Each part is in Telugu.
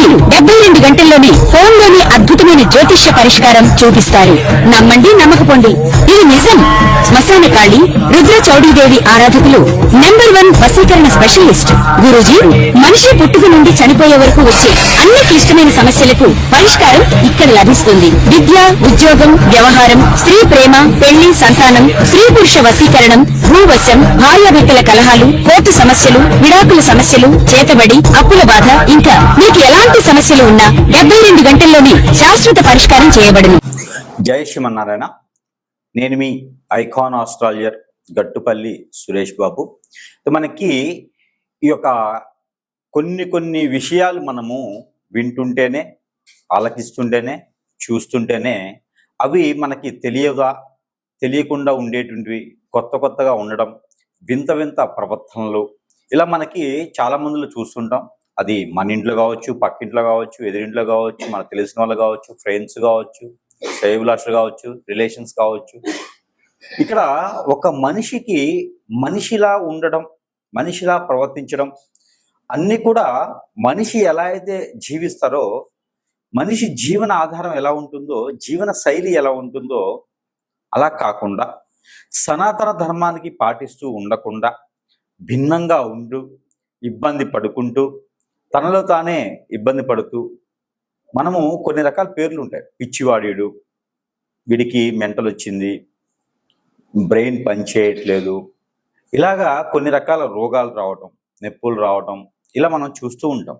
గురుజీలు 72 గంటల్లోనే ఫోన్లోని అద్భుతమైన జ్యోతిష్య పరిష్కారం చూపిస్తారు. నమ్మండి, నమ్మకపోండి, ఇది నిజం. శ్మశాన కాళి రుద్ర చౌడీదేవి ఆరాధకులు #1 వశీకరణ స్పెషలిస్ట్ గురూజీ. మనిషి పుట్టుక నుండి చనిపోయే వరకు వచ్చే అన్ని క్లిష్టమైన సమస్యలకు పరిష్కారం ఇక్కడ లభిస్తుంది. విద్య, ఉద్యోగం, వ్యవహారం, స్త్రీ ప్రేమ, పెళ్లి, సంతానం, స్త్రీ పురుష వశీకరణం, భూవశం, భార్యాభర్తల కలహాలు, కోర్టు సమస్యలు, విడాకుల సమస్యలు, చేతబడి, అప్పుల బాధ, ఇంకా మీకు ఎలాంటి సమస్యలు ఉన్నా 72 గంటల్లోనే శాశ్వత పరిష్కారం చేయబడును. జై శ్రీమన్నారాయణ. నేను మీ ఐకాన్ ఆస్ట్రాలజర్ గట్టుపల్లి సురేష్ బాబు. మనకి ఈ యొక్క కొన్ని విషయాలు మనము వింటుంటేనే, ఆలకిస్తుంటేనే, చూస్తుంటేనే అవి మనకి తెలియకుండా ఉండేటువంటివి, కొత్తగా ఉండడం, వింత ప్రవర్తనలు, ఇలా మనకి చాలా మందిలో చూస్తుంటాం. అది మన ఇంట్లో కావచ్చు, పక్కింట్లో కావచ్చు, ఎదురింట్లో కావచ్చు, మనకు తెలిసిన వాళ్ళు కావచ్చు, ఫ్రెండ్స్ కావచ్చు, శ్రేయభిలాషులు కావచ్చు, రిలేషన్స్ కావచ్చు. ఇక్కడ ఒక మనిషికి మనిషిలా ఉండడం, మనిషిలా ప్రవర్తించడం అన్నీ కూడా మనిషి ఎలా అయితే జీవిస్తారో, మనిషి జీవన ఆధారం ఎలా ఉంటుందో, జీవన శైలి ఎలా ఉంటుందో అలా కాకుండా సనాతన ధర్మానికి పాటిస్తూ ఉండకుండా భిన్నంగా ఇబ్బంది పడుకుంటూ, తనలో తానే ఇబ్బంది పడుతూ, మనము కొన్ని రకాల పేర్లు ఉంటాయి. పిచ్చివాడీడు, వీడికి మెంటల్ వచ్చింది, బ్రెయిన్ పనిచేయట్లేదు, ఇలాగా కొన్ని రకాల రోగాలు రావటం, నొప్పులు రావటం, ఇలా మనం చూస్తూ ఉంటాం.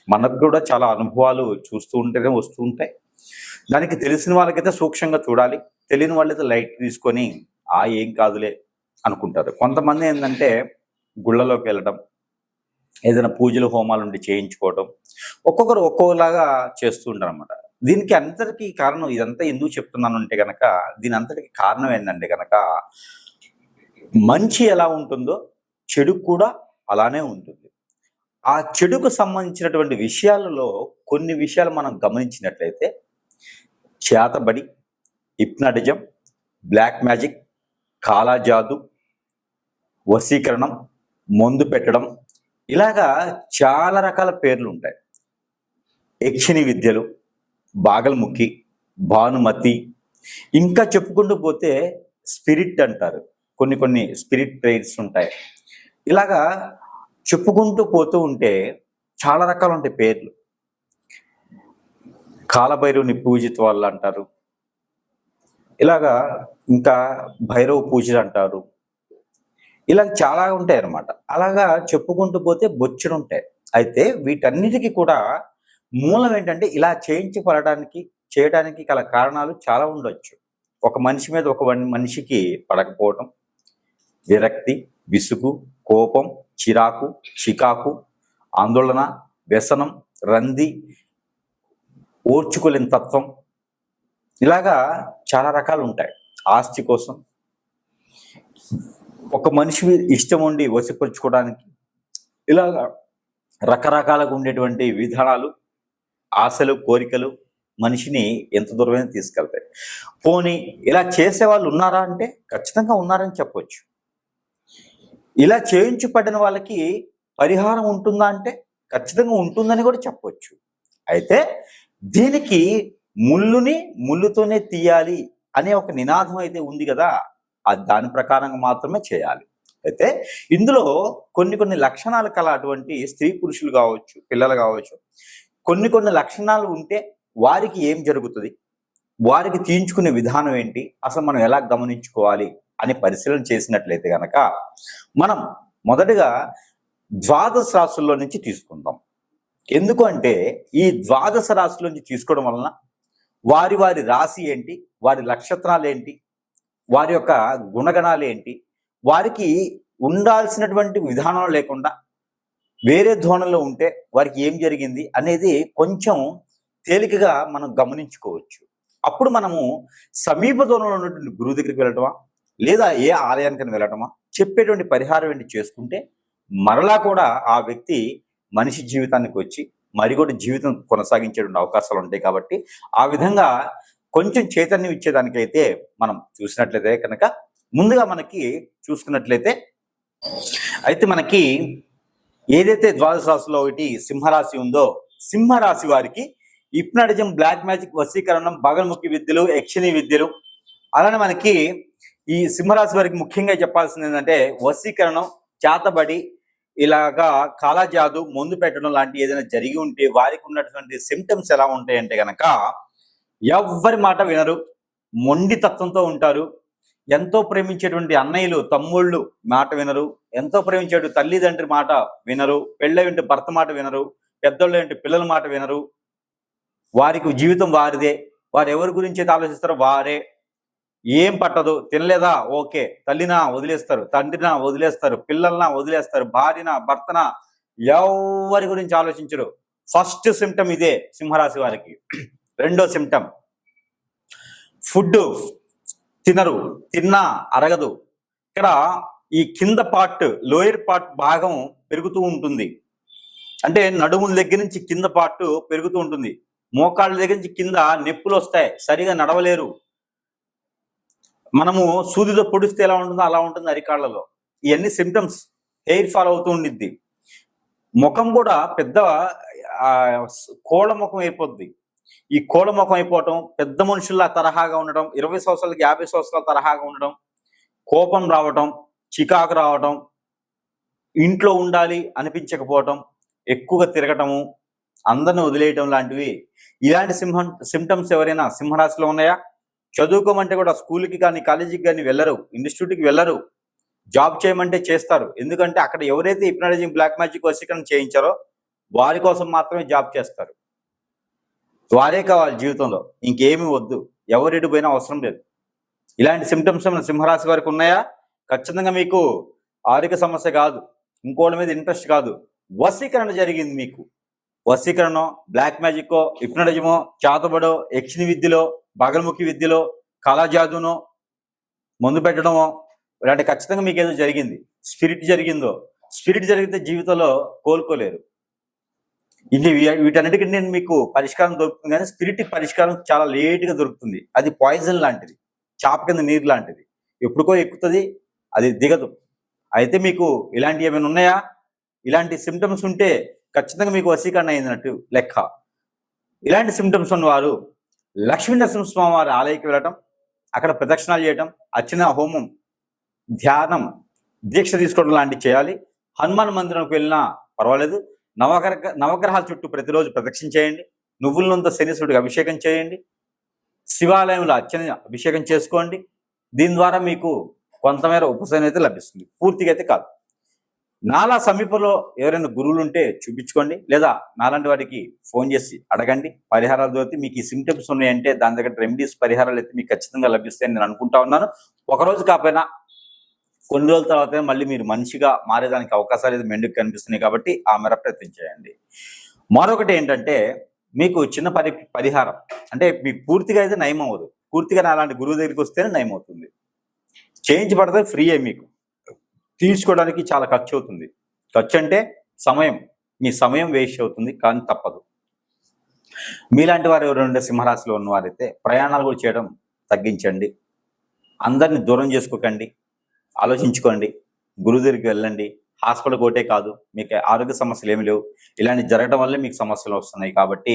మనకు కూడా చాలా అనుభవాలు చూస్తూ ఉంటేనే వస్తూ ఉంటాయి. దానికి తెలిసిన వాళ్ళకైతే సూక్ష్మంగా చూడాలి, తెలియని వాళ్ళైతే లైట్ తీసుకొని ఏం కాదులే అనుకుంటారు. కొంతమంది ఏంటంటే గుళ్ళలోకి వెళ్ళడం, ఏదైనా పూజలు హోమాలు ఉండి చేయించుకోవడం, ఒక్కొక్కరు ఒక్కోలాగా చేస్తూ ఉంటారు అనమాట. దీనికి అంతటికీ కారణం, ఇదంతా ఎందుకు చెప్తున్నాను అంటే కనుక, దీని అంతటికి కారణం ఏంటంటే కనుక, మంచి ఎలా ఉంటుందో చెడు కూడా అలానే ఉంటుంది. ఆ చెడుకు సంబంధించినటువంటి విషయాలలో కొన్ని విషయాలు మనం గమనించినట్లయితే, చేతబడి, హిప్నాటిజం, బ్లాక్ మ్యాజిక్, కాలాజాదు, వశీకరణం, మందు పెట్టడం, ఇలాగా చాలా రకాల పేర్లు ఉంటాయి. యక్షిణి విద్యలు, బాగల్ముఖి, భానుమతి, ఇంకా చెప్పుకుంటూ పోతే స్పిరిట్ అంటారు. కొన్ని స్పిరిట్ ట్రైడ్స్ ఉంటాయి. ఇలాగా చెప్పుకుంటూ పోతూ ఉంటే చాలా రకాలు ఉంటాయి పేర్లు. కాలభైరవుని పూజిత వాళ్ళు అంటారు, ఇలాగా ఇంకా భైరవ పూజలు అంటారు. ఇలా చాలా ఉంటాయి అన్నమాట. అలాగా చెప్పుకుంటూ పోతే బొచ్చుడు ఉంటాయి. అయితే వీటన్నిటికీ కూడా మూలం ఏంటంటే, ఇలా చేయడానికి గల కారణాలు చాలా ఉండొచ్చు. ఒక మనిషి మీద ఒక మనిషికి పడకపోవటం, విరక్తి, విసుగు, కోపం, చిరాకు, చికాకు, ఆందోళన, వ్యసనం, రంది, ఓర్చుకోలేని తత్వం, ఇలాగా చాలా రకాలు ఉంటాయి. ఆస్తి కోసం, ఒక మనిషి ఇష్టం ఉండి వశపరుచుకోవడానికి, ఇలాగా రకరకాలుగా ఉండేటువంటి విధానాలు, ఆశలు, కోరికలు మనిషిని ఎంత దూరమైనా తీసుకెళ్తాయి. పోనీ ఇలా చేసే వాళ్ళు ఉన్నారా అంటే ఖచ్చితంగా ఉన్నారని చెప్పవచ్చు. ఇలా చేయించబడిన వాళ్ళకి పరిహారం ఉంటుందా అంటే ఖచ్చితంగా ఉంటుందని కూడా చెప్పవచ్చు. అయితే దీనికి ముళ్ళుతోనే తీయాలి అనే ఒక నినాదం అయితే ఉంది కదా, అది దాని ప్రకారంగా మాత్రమే చేయాలి. అయితే ఇందులో కొన్ని లక్షణాలు కల అటువంటి స్త్రీ పురుషులు కావచ్చు, పిల్లలు కావచ్చు, కొన్ని లక్షణాలు ఉంటే వారికి ఏం జరుగుతుంది, వారికి తీయించుకునే విధానం ఏంటి, అసలు మనం ఎలా గమనించుకోవాలి అని పరిశీలన చేసినట్లయితే కనుక, మనం మొదటగా ద్వాదశ రాశుల్లో నుంచి తీసుకుందాం. ఎందుకు అంటే ఈ ద్వాదశ రాశుల నుంచి తీసుకోవడం వలన వారి రాశి ఏంటి, వారి నక్షత్రాలు ఏంటి, వారి యొక్క గుణగణాలు ఏంటి, వారికి ఉండాల్సినటువంటి విధానం లేకుండా వేరే ధోరణిలో ఉంటే వారికి ఏం జరిగింది అనేది కొంచెం తేలికగా మనం గమనించుకోవచ్చు. అప్పుడు మనము సమీప దూరంలో ఉన్నటువంటి గురువు దగ్గరికి వెళ్ళటమా, లేదా ఏ ఆలయానికి వెళ్ళటమా, చెప్పేటువంటి పరిహారం ఏంటి చేసుకుంటే మరలా కూడా ఆ వ్యక్తి మనిషి జీవితానికి వచ్చి మరి కూడా జీవితం కొనసాగించేటువంటి అవకాశాలు ఉంటాయి. కాబట్టి ఆ విధంగా కొంచెం చైతన్యం ఇచ్చేదానికైతే మనం చూసినట్లయితే కనుక, ముందుగా మనకి చూసుకున్నట్లయితే అయితే మనకి ఏదైతే ద్వాదశ రాశిలో ఒకటి సింహరాశి ఉందో, సింహరాశి వారికి హిప్నాటిజం, బ్లాక్ మ్యాజిక్, వశీకరణం, బగల్ముఖి విద్యలు, యక్షిణి విద్యలు, అలానే మనకి ఈ సింహరాశి వారికి ముఖ్యంగా చెప్పాల్సింది ఏంటంటే వశీకరణం, చేతబడి, ఇలాగా కాలాజాదు, మందు పెట్టడం లాంటి ఏదైనా జరిగి ఉంటే వారికి ఉన్నటువంటి సిమ్టమ్స్ ఎలా ఉంటాయంటే గనక ఎవ్వరి మాట వినరు, మొండి తత్వంతో ఉంటారు, ఎంతో ప్రేమించేటువంటి అన్నయ్యలు, తమ్ముళ్ళు మాట వినరు, ఎంతో ప్రేమించేటువంటి తల్లిదండ్రి మాట వినరు, పెళ్ళయింటి భర్త మాట వినరు, పెద్దోళ్ళు ఏంటి పిల్లల మాట వినరు, వారికి జీవితం వారిదే, వారు ఎవరి గురించి అయితే ఆలోచిస్తారో వారే, ఏం పట్టదు, తినలేదా ఓకే, తల్లినా వదిలేస్తారు, తండ్రినా వదిలేస్తారు, పిల్లలనా వదిలేస్తారు, భార్యన భర్తన ఎవరి గురించి ఆలోచించరు. ఫస్ట్ సిమ్టమ్ ఇదే సింహరాశి వారికి. రెండో సిమ్టమ్ ఫుడ్ తినరు, తిన్నా అరగదు. ఇక్కడ ఈ కింద పార్ట్, లోయర్ పార్ట్ భాగం పెరుగుతూ ఉంటుంది, అంటే నడుముల దగ్గర నుంచి కింద పార్ట్ పెరుగుతూ ఉంటుంది, మోకాళ్ళ దగ్గర నుంచి కింద నొప్పులు వస్తాయి, సరిగా నడవలేరు. మనము సూదితో పొడిస్తే ఎలా ఉంటుందో అలా ఉంటుంది అరికాళ్లలో. ఇవన్నీ సిమ్టమ్స్. హెయిర్ ఫాల్ అవుతూ ఉండిద్ది. ముఖం కూడా పెద్ద కోళ్ళ ముఖం అయిపోద్ది. ఈ కోళ్ళ ముఖం అయిపోవటం, పెద్ద మనుషుల్లా తరహాగా ఉండడం, 20 సంవత్సరాలకి 50 సంవత్సరాల తరహాగా ఉండడం, కోపం రావటం, చికాకు రావటం, ఇంట్లో ఉండాలి అనిపించకపోవటం, ఎక్కువగా తిరగటము, అందరిని వదిలేయటం లాంటివి. ఇలాంటి సిమ్టమ్స్ ఎవరైనా సింహరాశిలో ఉన్నాయా? చదువుకోమంటే కూడా స్కూల్కి కానీ కాలేజీకి కానీ వెళ్ళరు, ఇన్స్టిట్యూట్కి వెళ్ళరు, జాబ్ చేయమంటే చేస్తారు. ఎందుకంటే అక్కడ ఎవరైతే హిప్నాటిజం, బ్లాక్ మ్యాజిక్, వశీకరణ చేయించారో వారి కోసం మాత్రమే జాబ్ చేస్తారు. వారే కావాలి జీవితంలో, ఇంకేమీ వద్దు, ఎవరెటు పోయినా అవసరం లేదు. ఇలాంటి సిమ్టమ్స్ మన సింహరాశి వారికి ఉన్నాయా? ఖచ్చితంగా మీకు ఆరోగ్య సమస్య కాదు, ఇంకోళ్ళ మీద ఇంట్రెస్ట్ కాదు, వశీకరణ జరిగింది మీకు. వశీకరణం, బ్లాక్ మ్యాజిక్కో, హిప్నాటిజమో, చేతబడో, యక్షిణి విద్యలో, బగల్ముఖి విద్యలో, కాలాజాదునో, మందు పెట్టడమో ఇలాంటి ఖచ్చితంగా మీకు ఏదో జరిగింది. స్పిరిట్ జరిగిందో, స్పిరిట్ జరిగితే జీవితంలో కోలుకోలేరు. ఇది వీటన్నిటికీ నేను మీకు పరిష్కారం దొరుకుతుంది, కానీ స్పిరిట్ పరిష్కారం చాలా లేట్గా దొరుకుతుంది. అది పాయిజన్ లాంటిది, చాప కింద నీరు లాంటిది, ఎప్పుడుకో ఎక్కుతుంది, అది దిగదు. అయితే మీకు ఇలాంటివి ఏమైనా ఉన్నాయా? ఇలాంటి సిమ్టమ్స్ ఉంటే ఖచ్చితంగా మీకు వశీకరణ అయినట్టు లెక్క. ఇలాంటి సిమ్టమ్స్ ఉన్నవారు లక్ష్మీ నరసింహస్వామి వారి ఆలయకి వెళ్ళటం, అక్కడ ప్రదక్షిణాలు చేయటం, అర్చన, హోమం, ధ్యానం, దీక్ష తీసుకోవడం లాంటివి చేయాలి. హనుమాన్ మందిరంకి వెళ్ళినా పర్వాలేదు. నవగ్రహాల చుట్టూ ప్రతిరోజు ప్రదక్షిణ చేయండి. నువ్వులంతా శనీశ్వరుడికి అభిషేకం చేయండి. శివాలయంలో అర్చన, అభిషేకం చేసుకోండి. దీని ద్వారా మీకు కొంతమేర ఉపశమనం అయితే లభిస్తుంది, పూర్తిగా అయితే కాదు. నాలా సమీపంలో ఎవరైనా గురువులు ఉంటే చూపించుకోండి, లేదా నాలాంటి వారికి ఫోన్ చేసి అడగండి. పరిహారాలు దొరికి మీకు ఈ సిమ్టమ్స్ ఉన్నాయంటే దాని దగ్గర రెమెడీస్, పరిహారాలు అయితే మీకు ఖచ్చితంగా లభిస్తాయని నేను అనుకుంటా ఉన్నాను. ఒకరోజు కాకపోయినా కొన్ని రోజుల తర్వాత మళ్ళీ మీరు మనిషిగా మారేదానికి అవకాశాలు అయితే మెండుకు కనిపిస్తున్నాయి, కాబట్టి ఆ మేర ప్రయత్నం చేయండి. మరొకటి ఏంటంటే మీకు చిన్న పరిహారం, అంటే మీకు పూర్తిగా అయితే నయం అవ్వదు, పూర్తిగా అలాంటి గురువు దగ్గరికి వస్తేనే నయం అవుతుంది. చేయించబడితే ఫ్రీ అయ్యి మీకు తీర్చుకోవడానికి చాలా ఖర్చు అవుతుంది. ఖర్చు అంటే సమయం, మీ సమయం వేస్ట్ అవుతుంది, కానీ తప్పదు. మీలాంటి వారు ఎవరైనా సింహరాశిలో ఉన్నవారైతే ప్రయాణాలు కూడా చేయడం తగ్గించండి. అందరినీ దూరం చేసుకోకండి, ఆలోచించుకోండి, గురువు దగ్గరికి వెళ్ళండి. హాస్పిటల్ కోటే కాదు, మీకు ఆరోగ్య సమస్యలు ఏమి లేవు, ఇలాంటి జరగడం వల్లే మీకు సమస్యలు వస్తున్నాయి. కాబట్టి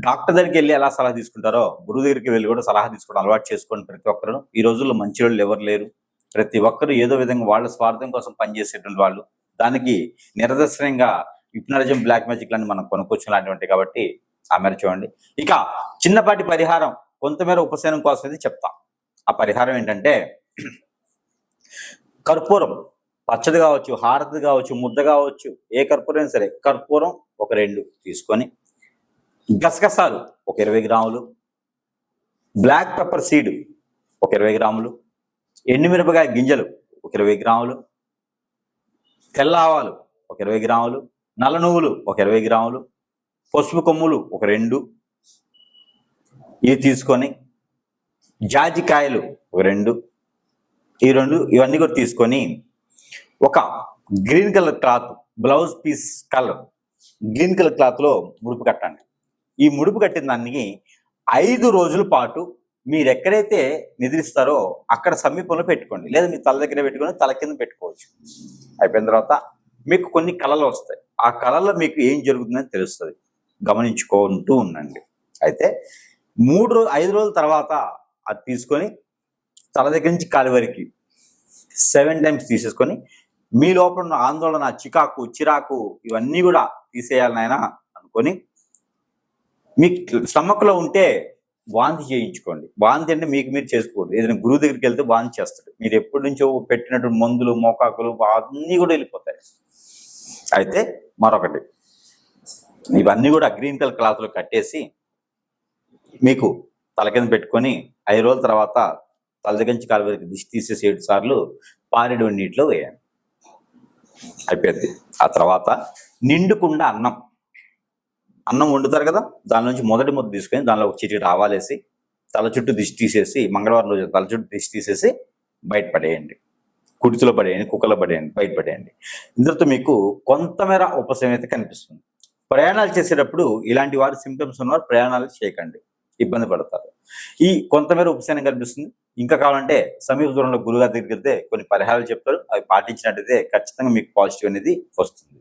డాక్టర్ దగ్గరికి వెళ్ళి ఎలా సలహా తీసుకుంటారో గురువు దగ్గరికి వెళ్ళి కూడా సలహా తీసుకోవడం అలవాటు చేసుకోండి ప్రతి ఒక్కరు. ఈ రోజుల్లో మంచి వాళ్ళు ఎవరు లేరు, ప్రతి ఒక్కరు ఏదో విధంగా వాళ్ళ స్వార్థం కోసం పనిచేసేటువంటి వాళ్ళు. దానికి నిరదర్శనంగా హిప్నాటిజం, బ్లాక్ మ్యాజిక్ లని మనం కొనుక్కొచ్చు లాంటివంటి, కాబట్టి ఆ మేర చూడండి. ఇక చిన్నపాటి పరిహారం, కొంతమేర ఉపశమనం కోసం అయితే చెప్తా. ఆ పరిహారం ఏంటంటే కర్పూరం, పచ్చది కావచ్చు, హారతి కావచ్చు, ముద్ద కావచ్చు, ఏ కర్పూరం సరే, కర్పూరం ఒక 2 తీసుకొని, గసగసాలు ఒక 20 గ్రాములు, బ్లాక్ పెప్పర్ సీడ్ ఒక 20 గ్రాములు, ఎండుమిరపకాయ గింజలు ఒక 20 గ్రాములు, తెల్ల ఆవాలు ఒక 20 గ్రాములు, నల్ల నువ్వులు ఒక 20 గ్రాములు, పసుపు కొమ్ములు ఒక 2 ఇవి తీసుకొని, జాజికాయలు ఒక 2, ఇవన్నీ కూడా తీసుకొని ఒక green colour cloth, blouse piece colour green colour క్లాత్లో ముడుపు కట్టండి. ఈ ముడుపు కట్టిన దాన్ని 5 రోజుల పాటు మీరు ఎక్కడైతే నిద్రిస్తారో అక్కడ సమీపంలో పెట్టుకోండి, లేదా మీ తల దగ్గర పెట్టుకొని తల కింద పెట్టుకోవచ్చు. అయిపోయిన తర్వాత మీకు కొన్ని కళలు వస్తాయి, ఆ కళల్లో మీకు ఏం జరుగుతుందని తెలుస్తుంది. గమనించుకుంటూ ఉండండి. అయితే 5 రోజుల తర్వాత అది తీసుకొని తల దగ్గర నుంచి కాలి వరకు 7 టైమ్స్ తీసేసుకొని మీ లోపల ఉన్న ఆందోళన, చిరాకు ఇవన్నీ కూడా తీసేయాలని ఆయన అనుకొని, మీ స్టమక్లో ఉంటే వాంతి చేయించుకోండి. వాంతి అంటే మీకు మీరు చేసుకోండి. ఏదైనా గురువు దగ్గరికి వెళ్తే వాంతి చేస్తాడు. మీరు ఎప్పటి నుంచో పెట్టినటువంటి మందులు, మోకాకులు అన్నీ కూడా వెళ్ళిపోతాయి. అయితే మరొకటి, ఇవన్నీ కూడా గ్రీన్ కలర్ క్లాత్లో కట్టేసి మీకు తల కింద పెట్టుకొని 5 రోజుల తర్వాత తల దగ్గర నుంచి కాలు వరకు దిష్టి తీసేసి 7 సార్లు పారేడు నీటిలో వేయండి. అయిపోయింది. ఆ తర్వాత నిండుకుండా అన్నం వండుతారు కదా, దాని నుంచి మొదటి ముద్ద తీసుకొని దానిలో ఒక చిటికెడు ఆవాలేసి తల చుట్టూ దిష్టి తీసేసి, మంగళవారం రోజు తల చుట్టూ దిష్టి తీసేసి బయట పడేయండి. కుడితిలో పడేయండి, కుక్కలో పడేయండి, బయట పడేయండి. ఇందులో మీకు కొంతమేర ఉపశమనం అయితే కనిపిస్తుంది. ప్రయాణాలు చేసేటప్పుడు ఇలాంటి వారి సింప్టమ్స్ ఉన్నవారు ప్రయాణాలు చేయకండి, ఇబ్బంది పడతారు. ఈ కొంతమేర ఉపశమనం కనిపిస్తుంది. ఇంకా కావాలంటే సమీప దూరంలో గురుగారి దగ్గరికి వెళ్తే కొన్ని పరిహారాలు చెప్తారు. అవి పాటించినట్టయితే ఖచ్చితంగా మీకు పాజిటివ్ అనేది వస్తుంది.